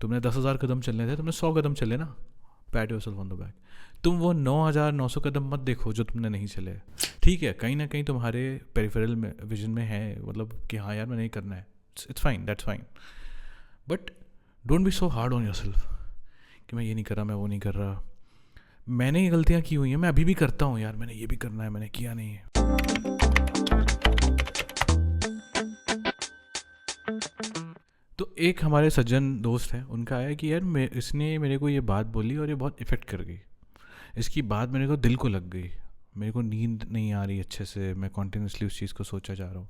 तुमने 10,000 कदम चलने थे, तुमने 100 कदम चले ना, PAT yourself on the back. तुम वो 9,900 कदम मत देखो जो तुमने नहीं चले। ठीक है, कहीं ना कहीं तुम्हारे पेरिफेरल में विजन में है, मतलब कि हाँ यार मैं नहीं करना है, it's fine, that's fine. But don't be so hard on yourself कि मैं ये नहीं कर रहा, मैं वो नहीं कर रहा। मैंने ये गलतियाँ की हुई हैं, मैं अभी भी करता हूँ यार, मैंने ये भी करना है, मैंने किया नहीं है। तो एक हमारे सज्जन दोस्त हैं, उनका आया कि यार इसने मेरे को ये बात बोली और ये बहुत इफ़ेक्ट कर गई, इसकी बात मेरे को दिल को लग गई, मेरे को नींद नहीं आ रही अच्छे से, मैं कॉन्टीन्यूसली उस चीज़ को सोचा जा रहा हूँ।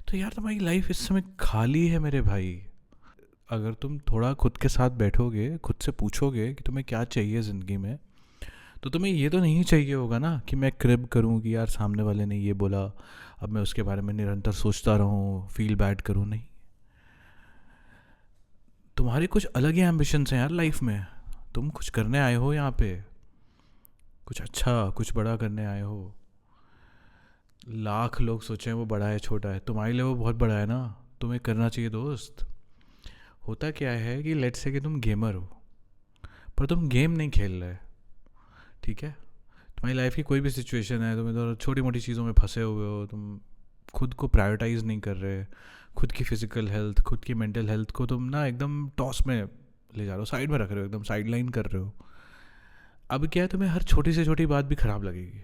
तो यार तुम्हारी लाइफ इस समय खाली है मेरे भाई। अगर तुम थोड़ा खुद के साथ बैठोगे, खुद से पूछोगे कि तुम्हें क्या चाहिए ज़िंदगी में, तो तुम्हें ये तो नहीं चाहिए होगा ना कि मैं क्रिब करूँ कि यार सामने वाले ने ये बोला, अब मैं उसके बारे में निरंतर सोचता रहूँ, फील बैड करूँ। नहीं, तुम्हारे कुछ अलग ही एम्बिशंस हैं यार लाइफ में। तुम कुछ करने आए हो यहाँ पे, कुछ अच्छा, कुछ बड़ा करने आए हो। लाख लोग सोचें वो बड़ा है छोटा है, तुम्हारे लिए वो बहुत बड़ा है ना, तुम्हें करना चाहिए दोस्त। होता क्या है कि लेट्स से कि तुम गेमर हो, पर तुम गेम नहीं खेल रहे, ठीक है। तुम्हारी लाइफ की कोई भी सिचुएशन है, तुम्हें तो छोटी मोटी चीज़ों में फंसे हुए हो, तुम खुद को प्रायोरिटाइज नहीं कर रहे, खुद की फिजिकल हेल्थ, खुद की मेंटल हेल्थ को तुम ना एकदम टॉस में ले जा रहे हो, साइड में रख रहे हो, एकदम साइड लाइन कर रहे हो। अब क्या है, तुम्हें हर छोटी से छोटी बात भी ख़राब लगेगी,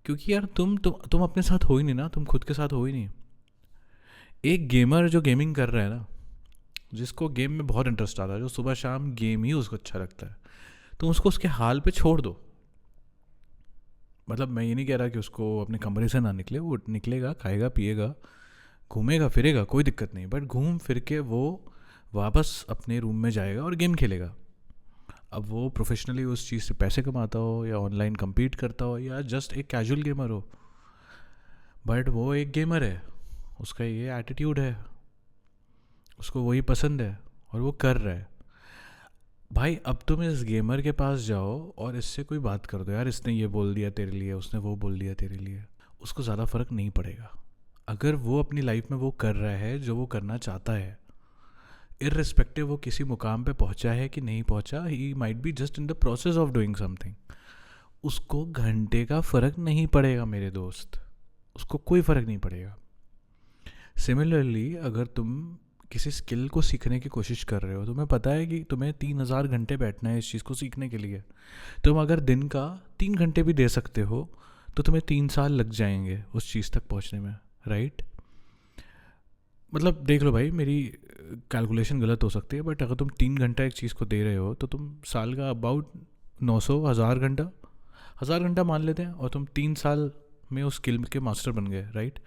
क्योंकि यार तुम अपने साथ हो ही नहीं ना, तुम खुद के साथ हो ही नहीं। एक गेमर जो गेमिंग कर रहा है ना, जिसको गेम में बहुत इंटरेस्ट आता है, जो सुबह शाम गेम ही उसको अच्छा लगता है, तुम उसको उसके हाल पे छोड़ दो। मतलब मैं ये नहीं कह रहा कि उसको अपने कमरे से ना निकले, वो निकलेगा, खाएगा पिएगा, घूमेगा फिरेगा, कोई दिक्कत नहीं, बट घूम फिर के वो वापस अपने रूम में जाएगा और गेम खेलेगा। अब वो प्रोफेशनली उस चीज़ से पैसे कमाता हो, या ऑनलाइन compete करता हो, या जस्ट एक कैजुअल गेमर हो, बट वो एक गेमर है, उसका ये एटीट्यूड है, उसको वही पसंद है और वो कर रहा है। भाई अब तुम इस गेमर के पास जाओ और इससे कोई बात कर दो, यार इसने ये बोल दिया तेरे लिए, उसने वो बोल दिया तेरे लिए, उसको ज़्यादा फ़र्क नहीं पड़ेगा। अगर वो अपनी लाइफ में वो कर रहा है जो वो करना चाहता है, इर्रिस्पेक्टिव वो किसी मुकाम पे पहुंचा है कि नहीं पहुंचा, he might be just in the process of doing something, उसको घंटे का फ़र्क नहीं पड़ेगा मेरे दोस्त, उसको कोई फ़र्क नहीं पड़ेगा। सिमिलरली अगर तुम किसी स्किल को सीखने की कोशिश कर रहे हो, तुम्हें पता है कि तुम्हें 3,000 घंटे बैठना है इस चीज़ को सीखने के लिए, तुम अगर दिन का 3 घंटे भी दे सकते हो तो तुम्हें 3 साल लग जाएंगे उस चीज़ तक पहुंचने में, राइट। मतलब देख लो भाई, मेरी कैलकुलेशन गलत हो सकती है, बट अगर तुम 3 घंटा एक चीज़ को दे रहे हो तो तुम साल का अबाउट 900 1000 घंटा, 1000 घंटा मान लेते हैं, और तुम 3 साल में उस स्किल के मास्टर बन गए, राइट।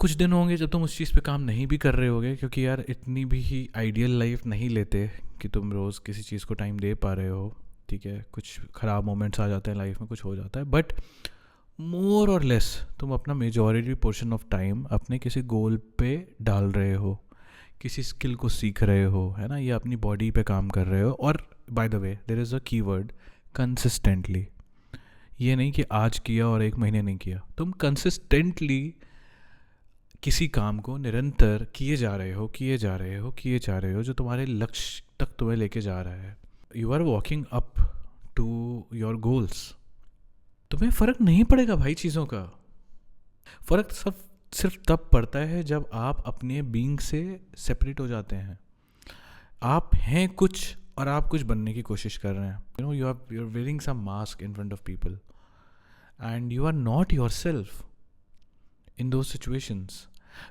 कुछ दिन होंगे जब तुम उस चीज़ पे काम नहीं भी कर रहे होगे, क्योंकि यार इतनी भी ही आइडियल लाइफ नहीं लेते कि तुम रोज़ किसी चीज़ को टाइम दे पा रहे हो, ठीक है। कुछ ख़राब मोमेंट्स आ जाते हैं लाइफ में, कुछ हो जाता है, बट मोर और लेस तुम अपना मेजॉरिटी पोर्शन ऑफ टाइम अपने किसी गोल पे डाल रहे हो, किसी स्किल को सीख रहे हो, है ना, या अपनी बॉडी पे काम कर रहे हो। और by the way there is a keyword, consistently. ये नहीं कि आज किया और एक महीने नहीं किया, तुम कंसिस्टेंटली किसी काम को निरंतर किए जा रहे हो, किए जा रहे हो, किए जा रहे हो, जो तुम्हारे लक्ष्य तक तुम्हें लेके जा रहा है। You are walking up to your goals. तुम्हें फ़र्क नहीं पड़ेगा भाई चीज़ों का। फ़र्क सब सिर्फ तब पड़ता है जब आप अपने बीइंग से सेपरेट हो जाते हैं। आप हैं कुछ और आप कुछ बनने की कोशिश कर रहे हैं, you know, you are wearing some mask in front of people and you are not yourself in those situations,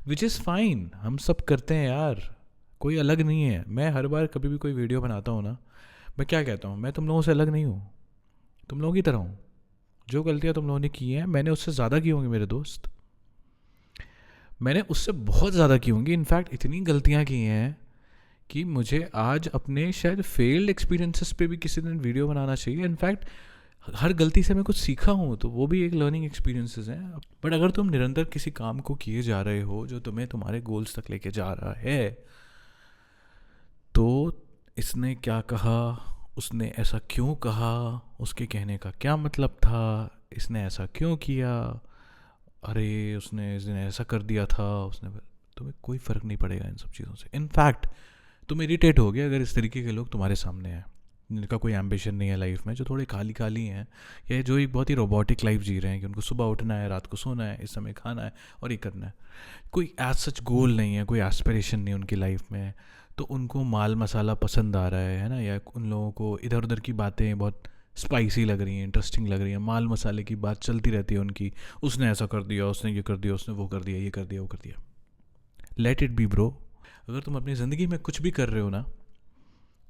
which is fine. हम सब करते हैं यार, कोई अलग नहीं है। मैं हर बार कभी भी कोई वीडियो बनाता हूँ ना, मैं क्या कहता हूँ, मैं तुम लोगों से अलग नहीं हूँ, तुम लोगों की तरह हूँ। जो गलतियाँ तुम लोगों ने की हैं मैंने उससे ज़्यादा की होंगी मेरे दोस्त, मैंने उससे बहुत ज़्यादा की होंगी। इनफैक्ट इतनी गलतियाँ की हैं कि मुझे आज अपने शायद फेल्ड एक्सपीरियंसेस पे भी किसी दिन वीडियो बनाना चाहिए। इनफैक्ट हर गलती से मैं कुछ सीखा हूँ, तो वो भी एक लर्निंग एक्सपीरियंसेस हैं। बट अगर तुम निरंतर किसी काम को किए जा रहे हो जो तुम्हें तुम्हारे गोल्स तक लेके जा रहा है, तो इसने क्या कहा, उसने ऐसा क्यों कहा, उसके कहने का क्या मतलब था, इसने ऐसा क्यों किया, अरे उसने इस दिन ऐसा कर दिया था, उसने, तुम्हें कोई फ़र्क नहीं पड़ेगा इन सब चीज़ों से। इनफैक्ट तुम इरिटेट हो गए अगर इस तरीके के लोग तुम्हारे सामने हैं, जिनका कोई एम्बिशन नहीं है लाइफ में, जो थोड़े खाली खाली हैं, या जो एक बहुत ही रोबोटिक लाइफ जी रहे हैं कि उनको सुबह उठना है, रात को सोना है, इस समय खाना है और ये करना है, कोई एज सच गोल नहीं है, कोई एस्पिरेशन नहीं है उनकी लाइफ में। तो उनको माल मसाला पसंद आ रहा है ना, या उन लोगों को इधर उधर की बातें बहुत स्पाइसी लग रही हैं, इंटरेस्टिंग लग रही हैं, माल मसाले की बात चलती रहती है उनकी, उसने ऐसा कर दिया, उसने ये कर दिया, उसने वो कर दिया, ये कर दिया, वो कर दिया। Let it be bro. अगर तुम अपनी ज़िंदगी में कुछ भी कर रहे हो ना,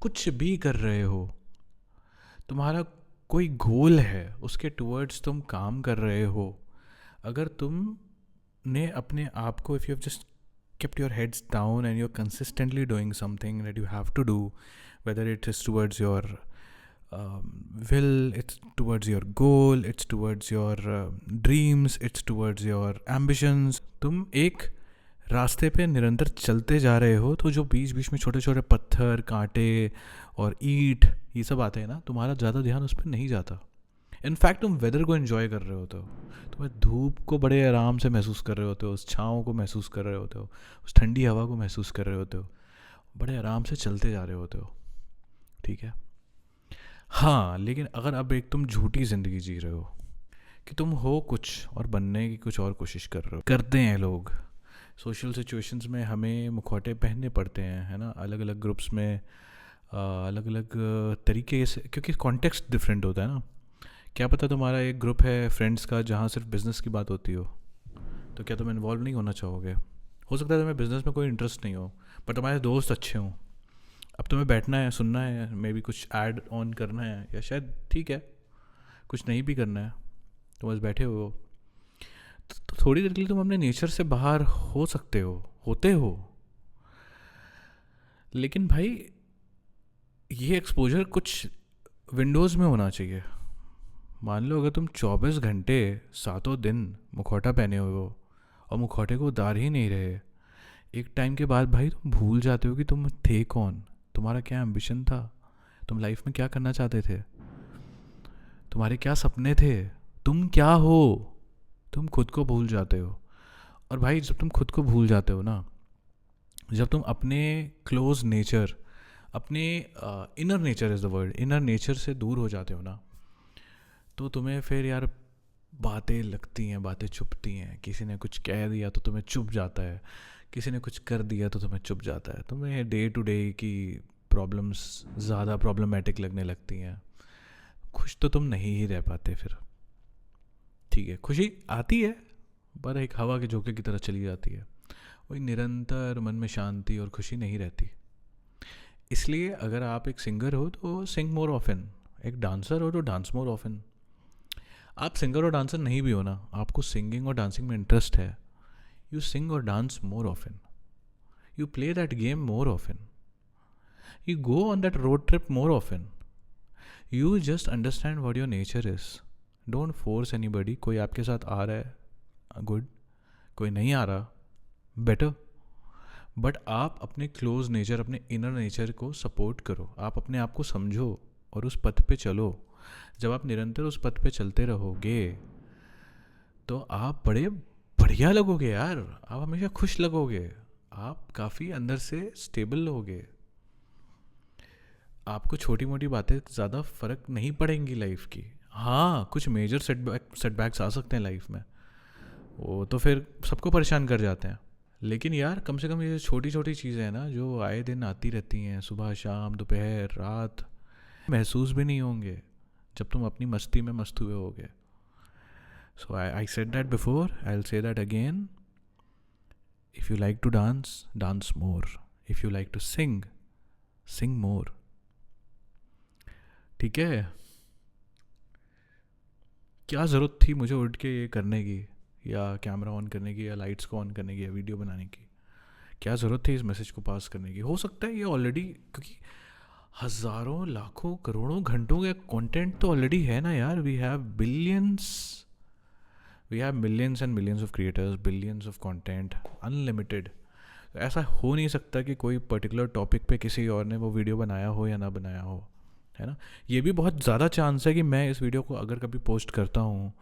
कुछ भी कर रहे हो, तुम्हारा कोई गोल है, उसके टुवर्ड्स तुम काम कर रहे हो, अगर तुम ने अपने आप को, if you have just kept your heads down and you're consistently doing something that you have to do, whether it is towards your will, it's towards your goal, it's towards your dreams, it's towards your ambitions, तुम एक रास्ते पे निरंतर चलते जा रहे हो, तो जो बीच बीच में छोटे छोटे पत्थर, कांटे और ईंट ये सब आते हैं ना, तुम्हारा ज़्यादा ध्यान उस पर नहीं जाता। इनफैक्ट तुम वेदर को एंजॉय कर रहे होते हो, तुम्हें धूप को बड़े आराम से महसूस कर रहे होते हो, उस छाँव को महसूस कर रहे होते हो, उस ठंडी हवा को महसूस कर रहे होते हो, बड़े आराम से चलते जा रहे होते हो, ठीक है। हाँ, लेकिन अगर अब एक तुम झूठी ज़िंदगी जी रहे हो कि तुम हो कुछ और बनने की कुछ और कोशिश कर रहे हो, करते हैं लोग सोशल सिचुएशंस में, हमें मुखौटे पहनने पड़ते हैं, है ना, अलग अलग ग्रुप्स में, अलग अलग तरीके से, क्योंकि कॉन्टेक्स्ट डिफरेंट होता है ना। क्या पता तुम्हारा एक ग्रुप है फ्रेंड्स का जहाँ सिर्फ बिज़नेस की बात होती हो, तो क्या तुम इन्वॉल्व नहीं होना चाहोगे? हो सकता है तुम्हें बिज़नेस में कोई इंटरेस्ट नहीं हो, पर तुम्हारे दोस्त अच्छे हों, अब तुम्हें बैठना है, सुनना है, मे बी कुछ ऐड ऑन करना है, या शायद ठीक है कुछ नहीं भी करना है, तो बस बैठे हो, तो थोड़ी देर के लिए तुम अपने नेचर से बाहर हो सकते हो, होते हो। लेकिन भाई ये एक्सपोजर कुछ विंडोज़ में होना चाहिए। मान लो अगर तुम 24 घंटे 7 दिन मुखौटा पहने हुए हो और मुखौटे को उतार ही नहीं रहे, एक टाइम के बाद भाई तुम भूल जाते हो कि तुम थे कौन, तुम्हारा क्या एम्बिशन था, तुम लाइफ में क्या करना चाहते थे, तुम्हारे क्या सपने थे, तुम क्या हो, तुम खुद को भूल जाते हो। और भाई जब तुम खुद को भूल जाते हो ना, जब तुम अपने क्लोज नेचर, अपने inner nature is the word, inner nature से दूर हो जाते हो ना, तो तुम्हें फिर यार बातें लगती हैं, बातें चुभती हैं। किसी ने कुछ कह दिया तो तुम्हें चुभ जाता है, किसी ने कुछ कर दिया तो तुम्हें चुभ जाता है, तुम्हें डे टू डे की प्रॉब्लम्स ज़्यादा प्रॉब्लमेटिक लगने लगती हैं, खुश तो तुम नहीं ही रह पाते फिर। ठीक है, खुशी आती है पर एक हवा के झोंके की तरह चली जाती है, वही निरंतर मन में शांति और खुशी नहीं रहती। इसलिए अगर आप एक सिंगर हो तो सिंग मोर ऑफन, एक डांसर हो तो डांस मोर ऑफन। आप सिंगर और डांसर नहीं भी हो ना, आपको सिंगिंग और डांसिंग में इंटरेस्ट है, यू सिंग और dance more often, you play that game more often, you go on that road trip more often, you just understand what your nature is. Don't force anybody. कोई आपके साथ आ रहा है good, कोई नहीं आ रहा बेटर, बट आप अपने क्लोज नेचर, अपने इनर नेचर को सपोर्ट करो, आप अपने आप को समझो और उस पथ पे चलो। जब आप निरंतर उस पथ पे चलते रहोगे तो आप बड़े बढ़िया लगोगे यार, आप हमेशा खुश लगोगे, आप काफ़ी अंदर से स्टेबल होगे, आपको छोटी मोटी बातें ज़्यादा फ़र्क नहीं पड़ेंगी लाइफ की। हाँ, कुछ मेजर सेटबैक्स आ सकते हैं लाइफ में, वो तो फिर सबको परेशान कर जाते हैं, लेकिन यार कम से कम ये छोटी छोटी चीज़ें हैं ना जो आए दिन आती रहती हैं, सुबह शाम दोपहर रात, महसूस भी नहीं होंगे जब तुम अपनी मस्ती में मस्त हुए होगे। So I said that before, I will say that again, if you like to dance, dance more, if you like to sing, sing more. ठीक है, क्या ज़रूरत थी मुझे उठ के ये करने की, या कैमरा ऑन करने की, या लाइट्स को ऑन करने की, या वीडियो बनाने की? क्या ज़रूरत थी इस मैसेज को पास करने की? हो सकता है ये ऑलरेडी, क्योंकि हज़ारों लाखों करोड़ों घंटों का कंटेंट तो ऑलरेडी है ना यार। We have millions and millions of creators, billions of content, unlimited. ऐसा हो नहीं सकता कि कोई पर्टिकुलर टॉपिक पे किसी और ने वो वीडियो बनाया हो या ना बनाया हो, है ना। ये भी बहुत ज़्यादा चांस है कि मैं इस वीडियो को अगर कभी पोस्ट करता हूँ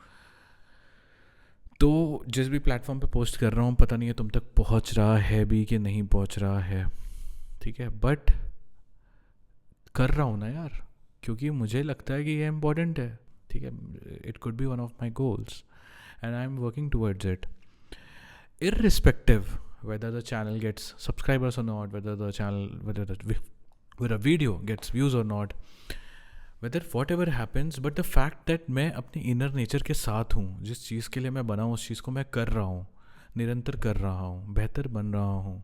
तो जिस भी प्लेटफॉर्म पे पोस्ट कर रहा हूँ पता नहीं है तुम तक पहुँच रहा है भी कि नहीं पहुँच रहा है, ठीक है, बट कर रहा हूँ ना यार, क्योंकि मुझे लगता है कि ये इम्पोर्टेंट है, ठीक है. It could be one of my goals and I am working towards it, irrespective whether the channel gets subscribers or not, whether a video gets views or not, whether whatever happens, but the fact that मैं अपने inner nature के साथ हूँ, जिस चीज़ के लिए मैं बना हूँ उस चीज़ को मैं कर रहा हूँ, निरंतर कर रहा हूँ, बेहतर बन रहा हूँ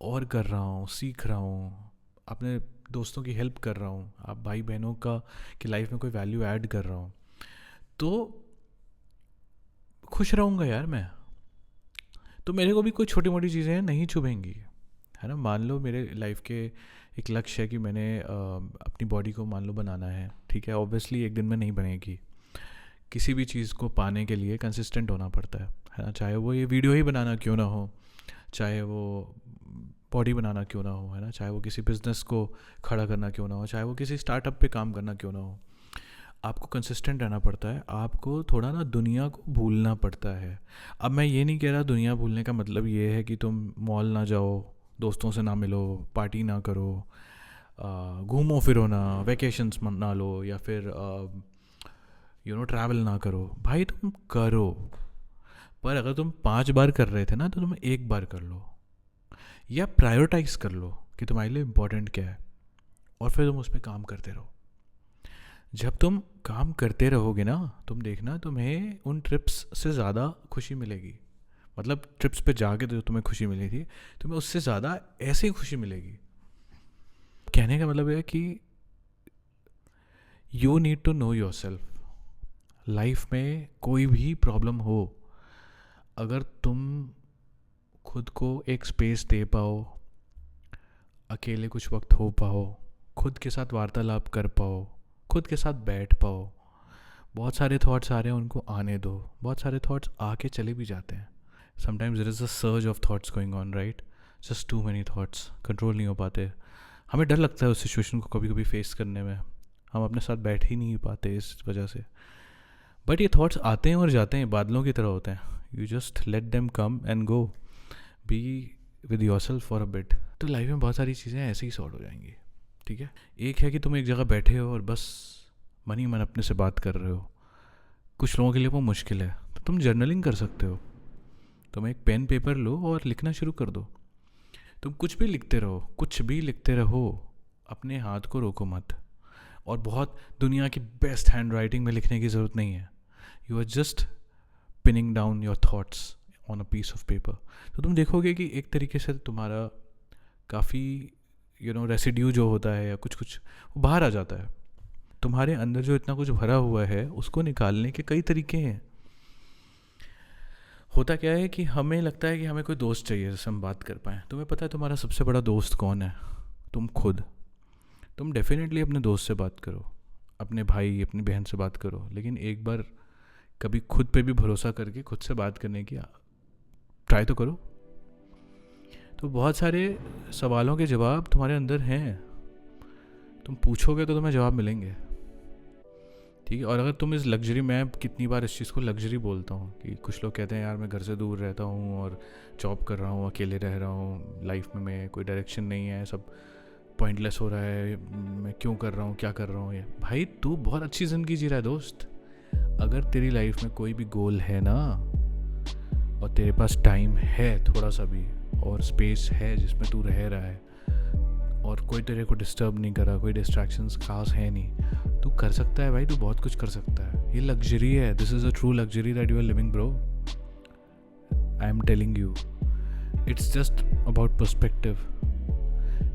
और कर रहा हूँ, सीख रहा हूँ, अपने दोस्तों की हेल्प कर रहा हूँ, आप भाई बहनों का की लाइफ में कोई वैल्यू ऐड कर रहा हूँ, तो खुश रहूँगा यार मैं. तो मेरे को भी कोई छोटी मोटी चीज़ें नहीं चुभेंगी, है ना. मान लो मेरे लाइफ के एक लक्ष्य है कि मैंने अपनी बॉडी को मान लो बनाना है, ठीक है. ऑब्वियसली एक दिन में नहीं बनेगी. किसी भी चीज़ को पाने के लिए कंसिस्टेंट होना पड़ता है ना. चाहे वो ये वीडियो ही बनाना क्यों ना हो, चाहे वो बॉडी बनाना क्यों ना हो, है ना. चाहे वो किसी बिज़नेस को खड़ा करना क्यों ना हो, चाहे वो किसी स्टार्टअप पे काम करना क्यों ना हो, आपको कंसिस्टेंट रहना पड़ता है. आपको थोड़ा ना दुनिया को भूलना पड़ता है. अब मैं ये नहीं कह रहा दुनिया भूलने का मतलब ये है कि तुम मॉल ना जाओ, दोस्तों से ना मिलो, पार्टी ना करो, घूमो फिरो ना, वैकेशंस ना लो, या फिर ट्रैवल ना करो. भाई तुम करो, पर अगर तुम 5 बार कर रहे थे ना तो तुम 1 बार कर लो, या प्रायोरिटाइज कर लो कि तुम्हारे लिए इम्पोर्टेंट क्या है, और फिर तुम उस पर काम करते रहो. जब तुम काम करते रहोगे ना, तुम देखना तुम्हें उन ट्रिप्स से ज़्यादा खुशी मिलेगी. मतलब ट्रिप्स पे जाके तो तुम्हें खुशी मिली थी, तुम्हें उससे ज़्यादा ऐसे ही खुशी मिलेगी. कहने का मतलब है कि you need to know yourself. Life में कोई भी प्रॉब्लम हो, अगर तुम खुद को एक स्पेस दे पाओ, अकेले कुछ वक्त हो पाओ, खुद के साथ वार्तालाप कर पाओ, खुद के साथ बैठ पाओ, बहुत सारे थॉट्स आ रहे हैं उनको आने दो. बहुत सारे थॉट्स आके चले भी जाते हैं. Sometimes there is a surge of thoughts going on, right. Just too many thoughts, control नहीं हो पाते. हमें डर लगता है उस सिचुएशन को कभी कभी फेस करने में, हम अपने साथ बैठ ही नहीं पाते इस वजह से. बट ये थॉट्स आते हैं और जाते हैं, बादलों की तरह होते हैं. You just let them come and go, be with yourself for a bit. तो लाइफ में बहुत सारी चीज़ें ऐसे ही सॉर्ट हो जाएंगी, ठीक है. एक है कि तुम एक जगह बैठे हो और बस मन ही मन अपने से बात कर रहे हो. कुछ लोगों के लिए वो मुश्किल है, तो तुम जर्नलिंग कर सकते हो. तुम एक पेन पेपर लो और लिखना शुरू कर दो. तुम कुछ भी लिखते रहो, कुछ भी लिखते रहो, अपने हाथ को रोको मत. और बहुत दुनिया की बेस्ट हैंड राइटिंग में लिखने की ज़रूरत नहीं है. You are just pinning down your thoughts on a piece of paper. तो तुम देखोगे कि एक तरीके से तुम्हारा काफ़ी रेसिड्यू जो होता है या कुछ कुछ वो बाहर आ जाता है. तुम्हारे अंदर जो इतना कुछ भरा हुआ है उसको निकालने के कई तरीके हैं. होता क्या है कि हमें लगता है कि हमें कोई दोस्त चाहिए जिससे हम बात कर पाएँ. तुम्हें पता है तुम्हारा सबसे बड़ा दोस्त कौन है? तुम खुद. तुम डेफिनेटली अपने दोस्त से बात करो, अपने भाई अपनी बहन से बात करो, लेकिन एक बार कभी खुद पे भी भरोसा करके खुद से बात करने की ट्राई तो करो. तो बहुत सारे सवालों के जवाब तुम्हारे अंदर हैं, तुम पूछोगे तो तुम्हें जवाब मिलेंगे, ठीक है. और अगर तुम इस लग्जरी, मैं कितनी बार इस चीज़ को लग्जरी बोलता हूँ कि कुछ लोग कहते हैं यार मैं घर से दूर रहता हूँ और जॉब कर रहा हूँ, अकेले रह रहा हूँ, लाइफ में मैं कोई डायरेक्शन नहीं है, सब पॉइंटलेस हो रहा है, मैं क्यों कर रहा हूँ, क्या कर रहा हूँ. ये भाई तू बहुत अच्छी ज़िंदगी जी रहा है दोस्त. अगर तेरी लाइफ में कोई भी गोल है ना, और तेरे पास टाइम है थोड़ा सा भी, और स्पेस है जिसमें तू रह रहा है, और कोई तेरे को डिस्टर्ब नहीं कर रहा, कोई डिस्ट्रैक्शंस खास है नहीं, तू कर सकता है भाई. तू बहुत कुछ कर सकता है. ये लग्जरी है. This is a true luxury that you are living bro. I am telling you, it's just about perspective.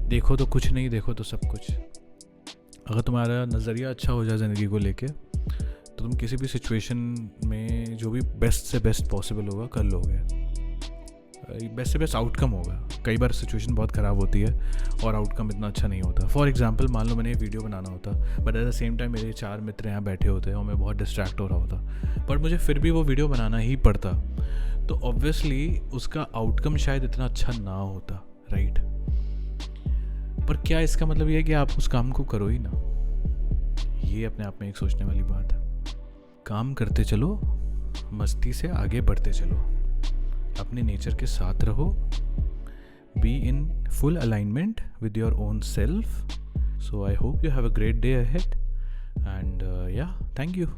देखो तो कुछ नहीं, देखो तो सब कुछ. अगर तुम्हारा नज़रिया अच्छा हो जाए ज़िंदगी को लेके, तो तुम किसी भी सिचुएशन में जो भी बेस्ट से बेस्ट पॉसिबल होगा कर लोगे. बेस्ट से बेस्ट आउटकम होगा. कई बार सिचुएशन बहुत ख़राब होती है और आउटकम इतना अच्छा नहीं होता. फॉर एग्जांपल मान लो मैंने वीडियो बनाना होता, but at the same time मेरे 4 मित्र यहाँ बैठे होते हैं और मैं बहुत डिस्ट्रैक्ट हो रहा होता, बट मुझे फिर भी वो वीडियो बनाना ही पड़ता. तो ऑब्वियसली उसका आउटकम शायद इतना अच्छा ना होता, राइट. पर क्या इसका मतलब ये है कि आप उस काम को करो ही ना? ये अपने आप में एक सोचने वाली बात है. काम करते चलो, मस्ती से आगे बढ़ते चलो, अपने नेचर के साथ रहो, be in full alignment with your own self. So I hope you have a great day ahead, and yeah, thank you.